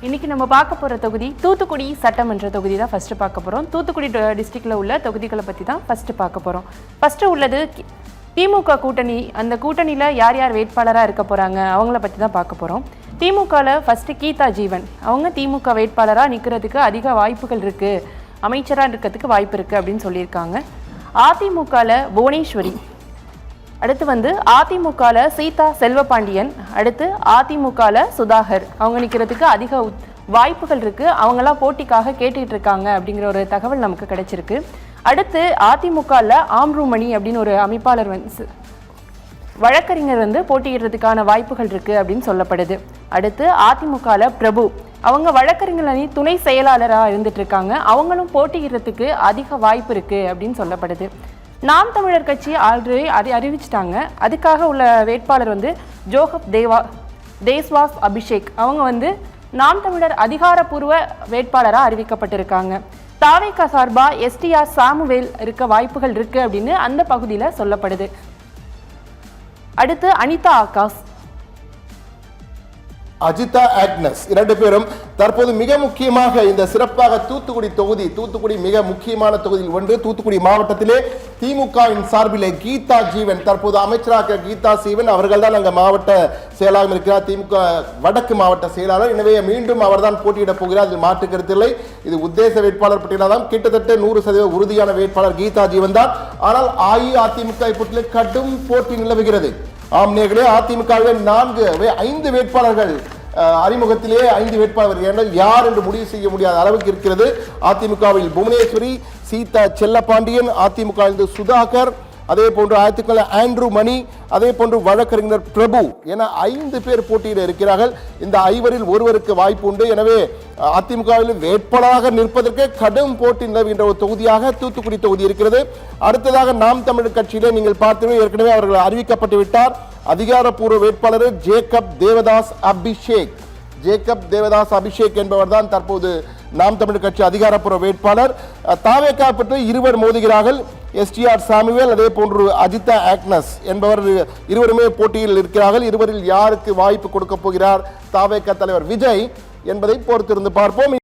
இன்னைக்கு நம்ம பார்க்க போகிற தொகுதி தூத்துக்குடி சட்டமன்ற தொகுதி தான் ஃபஸ்ட்டு பார்க்க போகிறோம். தூத்துக்குடி டிஸ்ட்ரிக்டில் உள்ள தொகுதிகளை பற்றி தான் ஃபஸ்ட்டு பார்க்க போகிறோம். ஃபஸ்ட்டு உள்ளது திமுக கூட்டணி. அந்த கூட்டணியில் யார் யார் வேட்பாளராக இருக்க போகிறாங்க அவங்கள பற்றி தான் பார்க்க போகிறோம். திமுகவில் ஃபஸ்ட்டு கீதா ஜீவன், அவங்க திமுக வேட்பாளராக நிற்கிறதுக்கு அதிக வாய்ப்புகள் இருக்குது, அமைச்சராக இருக்கிறதுக்கு வாய்ப்பு இருக்குது அப்படின்னு சொல்லியிருக்காங்க. அதிமுகவில் புவனேஸ்வரி, அடுத்து அதிமுகவில் சீதா செல்வபாண்டியன், அடுத்து அதிமுகவில் சுதாகர், அவங்க நிற்கிறதுக்கு அதிக வாய்ப்புகள் இருக்குது, அவங்களாம் போட்டிக்காக கேட்டுக்கிட்டு இருக்காங்க அப்படிங்கிற ஒரு தகவல் நமக்கு கிடைச்சிருக்கு. அடுத்து அதிமுகவில் ஆம்ரூமணி அப்படின்னு ஒரு அமைப்பாளர் வழக்கறிஞர் போட்டியிடுறதுக்கான வாய்ப்புகள் இருக்குது அப்படின்னு சொல்லப்படுது. அடுத்து அதிமுகவில் பிரபு, அவங்க வழக்கறிஞர் அணி துணை செயலாளராக இருந்துட்டு இருக்காங்க, அவங்களும் போட்டியிடுறதுக்கு அதிக வாய்ப்பு இருக்குது அப்படின்னு சொல்லப்படுது. நாம் தமிழர் கட்சி ஆல்ரெடி அறிவிச்சிட்டாங்க. அதுக்காக உள்ள வேட்பாளர் ஜோகப் தேஸ்வாஸ் அபிஷேக், அவங்க நாம் தமிழர் அதிகாரப்பூர்வ வேட்பாளராக அறிவிக்கப்பட்டிருக்காங்க. தாவேகா சார்பா STR சாமுவேல் இருக்க வாய்ப்புகள் இருக்கு அப்படின்னு அந்த பகுதியில் சொல்லப்படுது. அடுத்து அனிதா ஆகாஷ், அஜிதா ஆக்னஸ், இரண்டு பேரும் தற்போது மிக முக்கியமாக இந்த சிறப்பாக தூத்துக்குடி மிக முக்கியமான தொகுதியில் ஒன்று. தூத்துக்குடி மாவட்டத்திலே திமுகவின் சார்பிலே கீதா ஜீவன், தற்போது அமைச்சராக கீதா ஜீவன் அவர்கள் தான் அங்க மாவட்ட செயலாளர் இருக்கிறார், திமுக வடக்கு மாவட்ட செயலாளர். எனவே மீண்டும் அவர் தான் போட்டியிடப் போகிறார், அதில் மாற்று கருத்தில்லை. இது உத்தேச வேட்பாளர் பட்டியலாதான் கிட்டத்தட்ட 100% உறுதியான வேட்பாளர் கீதா ஜீவன் தான். ஆனால் அஇஅதிமுக பட்டியலில் கடும் போட்டி நிலவுகிறது. ஆம் நேர்களே, அதிமுகவில் 5 வேட்பாளர்கள் அறிமுகத்திலே 5 வேட்பாளர்கள் யார் என்று முடிவு செய்ய முடியாத அளவுக்கு இருக்கிறது. அதிமுகவில் புவனேஸ்வரி, சீதா செல்லபாண்டியன், அதிமுக சுதாகர், அதே போன்று அதிமுக ஆண்ட்ரூமணி, அதே போன்று வழக்கறிஞர் பிரபு என 5 பேர் போட்டியிட இருக்கிறார்கள். இந்த 5வரில் ஒருவருக்கு வாய்ப்பு உண்டு. எனவே அதிமுகவில் வேட்பாளராக நிற்பதற்கு கடும் போட்டி நிலவுகின்ற ஒரு தொகுதியாக தூத்துக்குடி தொகுதி இருக்கிறது. அடுத்ததாக நாம் தமிழர் கட்சியிலே நீங்கள் பார்த்தீர்கள், ஏற்கனவே அவர்கள் அறிவிக்கப்பட்டு விட்டார். அதிகாரப்பூர்வ வேட்பாளர் ஜேக்கப் தேவதாஸ் அபிஷேக் என்பவர் தான் தற்போது நாம் தமிழர் கட்சி அதிகாரப்பூர்வ வேட்பாளர். தாவேகா பற்றி இருவர் மோதுகிறார்கள், STR சாமுவேல், அதே போன்று அஜிதா ஆக்னஸ் என்பவர் இருவருமே போட்டியில் இருக்கிறார்கள். இருவரில் யாருக்கு வாய்ப்பு கொடுக்க போகிறார் தாவேகா தலைவர் விஜய் என்பதை பொறுத்திருந்து பார்ப்போம்.